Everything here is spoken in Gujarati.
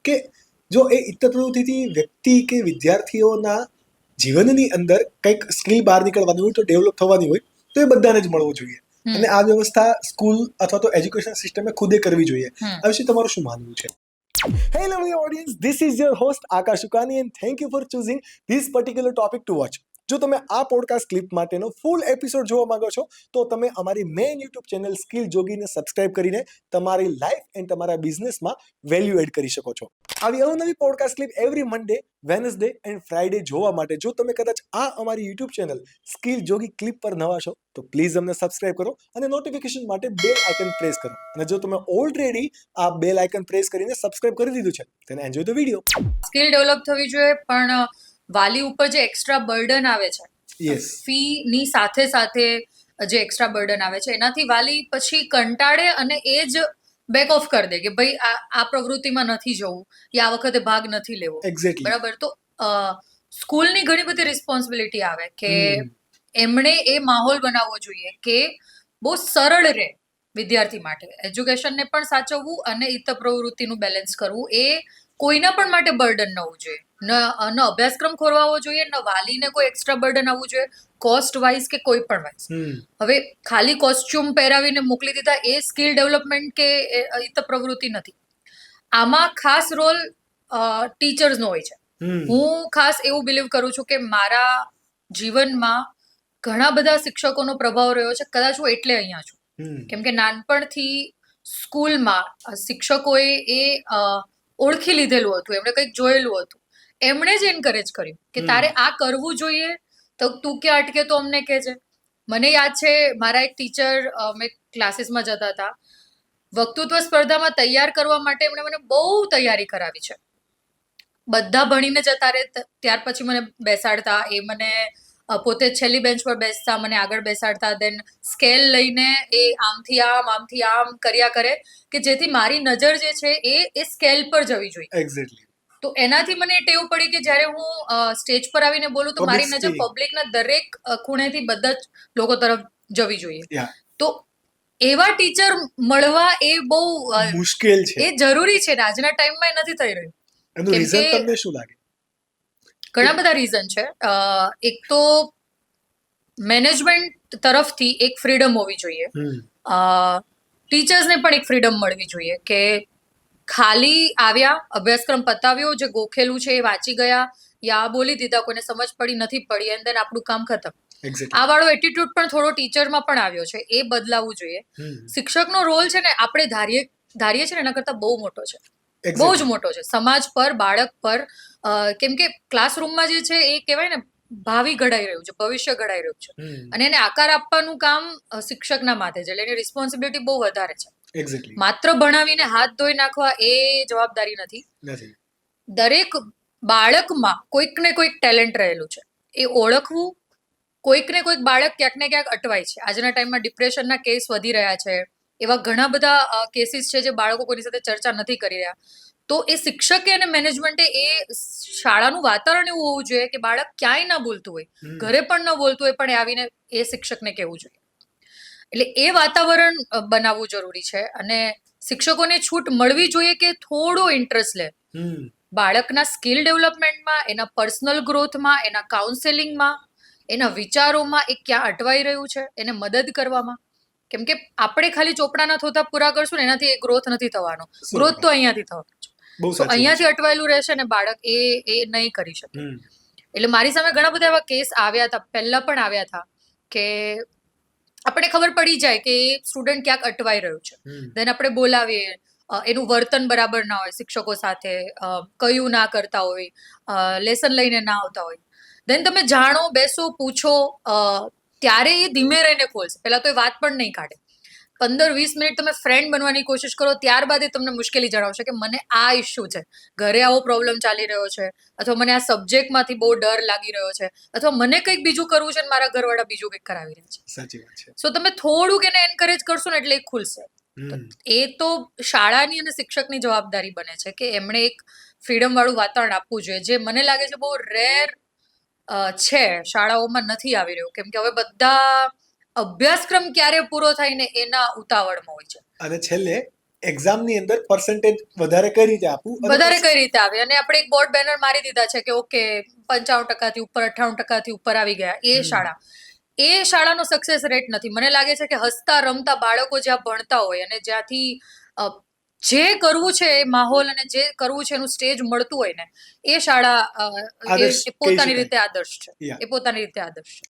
કે જો એ ઇત્તર પ્રવૃત્તિથી વ્યક્તિ કે વિદ્યાર્થીઓના જીવનની અંદર કંઈક સ્કિલ બહાર નીકળવાની હોય તો ડેવલપ થવાની હોય તો એ બધાને જ મળવું જોઈએ. અને આ વ્યવસ્થા સ્કૂલ અથવા તો એજ્યુકેશન સિસ્ટમે ખુદે કરવી જોઈએ. આ વિશે તમારું શું માનવું છે? Hey lovely audience, this is your host Akash Ukani and thank you for choosing this particular topic to watch. જો તમે આ પોડકાસ્ટ ક્લિપ માટેનો ફૂલ એપિસોડ જોવા માંગો છો તો તમે અમારી મેઇન યુટ્યુબ ચેનલ સ્કિલ જોગીને સબસ્ક્રાઇબ કરીને તમારી લાઈફ એન્ડ તમારા બિઝનેસમાં વેલ્યુ એડ કરી શકો છો. આવી અવનવી podcast clip every Monday, Wednesday and Friday જોવા માટે જો તમે કદાચ આ અમારી યુટ્યુબ ચેનલ સ્કિલ જોગી ક્લિપ પર નવા છો તો પ્લીઝ અમને સબસ્ક્રાઇબ કરો અને નોટિફિકેશન માટે બેલ આઇકન પ્રેસ કરો. અને જો તમે ઓલરેડી આ બેલ આઇકન પ્રેસ કરીને સબસ્ક્રાઇબ કરી દીધું છે then enjoy the video. Skill develop થવી જોઈએ, પણ વાલી ઉપર જે એક્સ્ટ્રા બર્ડન આવે છે, Yes. ફી ની સાથે સાથે જે એક્સ્ટ્રા બર્ડન આવે છે એનાથી વાલી પછી કંટાળે અને એ જ બેક ઓફ કરી દે કે ભાઈ આ પ્રવૃત્તિમાં નથી જવું કે આ વખતે ભાગ નથી લેવો. Exactly. બરાબર. તો સ્કૂલની ઘણી બધી રિસ્પોન્સિબિલિટી આવે કે એમણે એ માહોલ બનાવવો જોઈએ કે બહુ સરળ રહે વિદ્યાર્થી માટે. એજ્યુકેશનને પણ સાચવવું અને ઇત્તર પ્રવૃત્તિનું બેલેન્સ કરવું એ કોઈના પણ માટે બર્ડન ન હોવું જોઈએ. ન અભ્યાસક્રમ ખોરવાવો જોઈએ, ન વાલીને કોઈ એક્સ્ટ્રા બર્ડન આવવું જોઈએ, કોસ્ટ વાઇઝ કે કોઈ પણ વાઇઝ. હવે ખાલી કોસ્ચ્યુમ પહેરાવીને મોકલી દીધા એ સ્કિલ ડેવલપમેન્ટ કે ઇત્તર પ્રવૃત્તિ નથી. આમાં ખાસ રોલ ટીચર્સનો હોય છે. હું ખાસ એવું બિલીવ કરું છું કે મારા જીવનમાં ઘણા બધા શિક્ષકોનો પ્રભાવ રહ્યો છે. કદાચ હું એટલે અહીંયા છું કેમ કે નાનપણથી સ્કૂલમાં શિક્ષકોએ એ ઓળખી લીધેલું હતું, એમણે કંઈક જોયેલું હતું, એમણે જ એન્કરેજ કર્યું કે તારે આ કરવું જોઈએ, તો તું ક્યાં અટકે તો અમને કહેજે. મને યાદ છે મારા એક ટીચર, અમે ક્લાસીસમાં જતા હતા, વક્તૃત્વ સ્પર્ધામાં તૈયાર કરવા માટે એમણે મને બહુ તૈયારી કરાવી છે. બધા ભણીને જતા રહે ત્યાર પછી મને બેસાડતા, એ મને પોતે છેલ્લી બેન્ચ પર બેસતા, મને આગળ બેસાડતા, દેન સ્કેલ લઈને એ આમથી આમ કર્યા કરે કે જેથી મારી નજર જે છે એ સ્કેલ પર જવી જોઈએ. એક્ઝેક્ટલી. તો એનાથી મને એ ટેવ પડી કે જ્યારે હું સ્ટેજ પર આવીને બોલું તો મારી નજર પબ્લિકના દરેક ખૂણેથી બધા જ લોકો તરફ જવી જોઈએ. તો એવા ટીચર મળવા એ બહુ મુશ્કેલ છે, એ જરૂરી છે ને આજના ટાઈમમાં એ નથી થઈ રહ્યું. એનું રીઝન તમને શું લાગે? ઘણા બધા રીઝન છે. એક તો મેનેજમેન્ટ તરફથી એક ફ્રીડમ હોવી જોઈએ, ટીચર્સને પણ એક ફ્રીડમ મળવી જોઈએ કે ખાલી આવ્યા, અભ્યાસક્રમ પતાવ્યો, જે ગોખેલું છે એ વાંચી ગયા, યા બોલી દીધા, કોઈને સમજ પડી નથી પડી, એન્ડ દેન આપણું કામ ખતમ. આ વાળો એટીટ્યુડ પણ થોડો ટીચરમાં પણ આવ્યો છે, એ બદલાવવું જોઈએ. શિક્ષકનો રોલ છે ને આપણે ધારીએ છે ને એના કરતા બહુ મોટો છે, બહુ જ મોટો છે સમાજ પર, બાળક પર. કેમ કે ક્લાસરૂમમાં જે છે એ કહેવાય ને ભાવિ ઘડાઈ રહ્યું છે, ભવિષ્ય ઘડાઈ રહ્યું છે, અને એને આકાર આપવાનું કામ શિક્ષકના માથે છે. એટલે એની રિસ્પોન્સિબિલિટી બહુ વધારે છે. માત્ર ભણાવીને હાથ ધોઈ નાખવા એ જવાબદારી નથી. દરેક બાળકમાં કોઈક ને કોઈક ટેલેન્ટ રહેલું છે, એ ઓળખવું. કોઈક ને કોઈક બાળક ક્યાંક ને ક્યાંક અટવાય છે. આજના ટાઈમમાં ડિપ્રેશનના કેસ વધી રહ્યા છે, એવા ઘણા બધા કેસીસ છે જે બાળકો કોઈની સાથે ચર્ચા નથી કરી રહ્યા. તો એ શિક્ષકે અને મેનેજમેન્ટે એ શાળાનું વાતાવરણ એવું હોવું જોઈએ કે બાળક ક્યાંય ના બોલતું હોય, ઘરે પણ ન બોલતું હોય, પણ એ આવીને એ શિક્ષકને કહેવું જોઈએ. એટલે એ વાતાવરણ બનાવવું જરૂરી છે. અને શિક્ષકોને છૂટ મળવી જોઈએ કે થોડો ઇન્ટરેસ્ટ લે બાળકના સ્કિલ ડેવલપમેન્ટમાં, એના પર્સનલ ગ્રોથમાં, એના કાઉન્સેલિંગમાં, એના વિચારોમાં, એ ક્યાં અટવાઈ રહ્યું છે એને મદદ કરવામાં. કેમ કે આપણે ખાલી ચોપડાના થોતા પૂરા કરશું ને એનાથી એ ગ્રોથ નથી થવાનો. ગ્રોથ તો અહીંયાથી થવાનો છે. તો અહીંયાથી અટવાયેલું રહેશે ને બાળક, એ નહીં કરી શકે. એટલે મારી સામે ઘણા બધા એવા કેસ આવ્યા હતા, પહેલા પણ આવ્યા હતા, કે આપણે ખબર પડી જાય કે એ સ્ટુડન્ટ ક્યાંક અટવાઈ રહ્યું છે, દેન આપણે બોલાવીએ, એનું વર્તન બરાબર ના હોય, શિક્ષકો સાથે કયું ના કરતા હોય, લેસન લઈને ના આવતા હોય, દેન તમે જાણો, બેસો, પૂછો, ત્યારે એ ધીમે રહીને ખોલશે. પહેલા તો એ વાત પણ નહીં કાઢે. 15-20 મિનિટ તમે ફ્રેન્ડ બનવાની કોશિશ કરો, ત્યારબાદ એ તમને મુશ્કેલી જણાવશે કે મને આ ઇશ્યુ છે, ઘરે આવો પ્રોબ્લેમ ચાલી રહ્યો છે, અથવા મને આ સબ્જેક્ટમાંથી બહુ ડર લાગી રહ્યો છે, અથવા મને કંઈક બીજું કરવું છે અને મારા ઘરવાળા બીજું કંઈક કરાવી રહ્યા છે. સાચી વાત છે. સો તમે થોડુંક એને એન્કરેજ કરશો ને એટલે એ ખુલશે. એ તો શાળાની અને શિક્ષકની જવાબદારી બને છે કે એમણે એક ફ્રીડમ વાળું વાતાવરણ આપવું જોઈએ, જે મને લાગે છે બહુ રેર છે, શાળાઓમાં નથી આવી રહ્યું. કેમ કે હવે બધા અભ્યાસક્રમ ક્યારે પૂરો થાય ને એના ઉતાવળમાં હોય છે. અને છેલ્લે એક્ઝામની અંદર પર્સન્ટેજ વધારે કઈ રીતે આપવું અને વધારે કઈ રીતે આવે, અને આપણે એક બોર્ડ બેનર મારી દીધા છે કે ઓકે 55% ઉપર 98% ઉપર આવી ગયા, એ શાળાનો સક્સેસ રેટ નથી. મને લાગે છે કે હસતા રમતા બાળકો જ્યાં ભણતા હોય અને જ્યાંથી જે કરવું છે એ માહોલ અને જે કરવું છે એનું સ્ટેજ મળતું હોય ને, એ શાળા આદર્શ એ પોતાની કહી રીતે આદર્શ છે. શકાય. એ પોતાની રીતે આદર્શ છે.